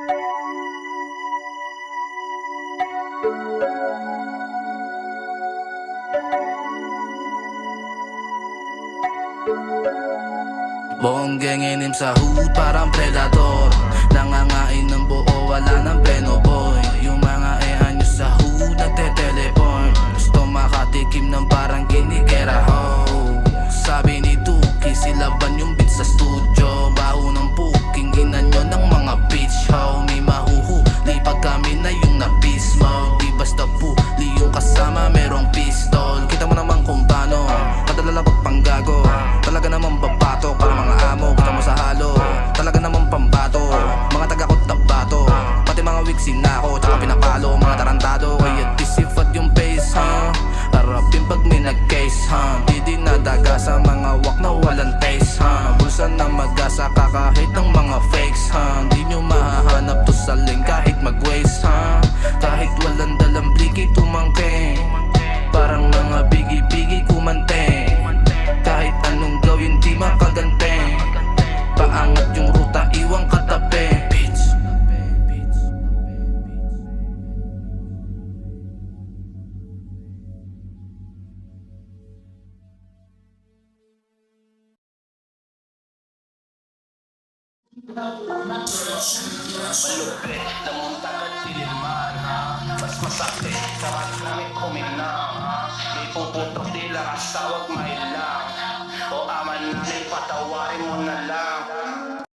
Buong gang inim sa hood parang predator. Nangangain ng buo, wala ng pleno boy. Yung mga nyo sa hood nagte-teleport. Gusto makatikim ng parang ginikera ho. Sabi ni Tuki, silaban yung beat sa studio. Baho ng puking ina nyo ng mga bitch ho. May mahuhuli pag kami na yung na-beast mode. Di basta puli yung kasama merong pistol. Kita mo naman kung paano kadalala pag panggago. Talaga naman babato para mga amo. Kita mo sa halo, talaga naman pambato. Mga taga-kot na bato, pati mga wiksi na ako. Tsaka pinapalo mga tarantado. Kaya disifat yung pace ha. Harapin pag may nag-case ha. Di dinadaga sa mga wak na walang taste ha. Bulsa na mag-asa ka kahit ng mga fakes ha. Di nyo mahahanap to sa link kahit mag-waste ha. Kahit walang dalang bliki tumangke. Parang mga bigi-bigi kumante. Kahit anong gawin di makagante. Paangat yung ruta iwang katabi. Malupit, namunta at tiliman mas masakit, sarap namin kuminang di puputok, di lakas tawag mailang. O aman namin, patawarin mo na lang.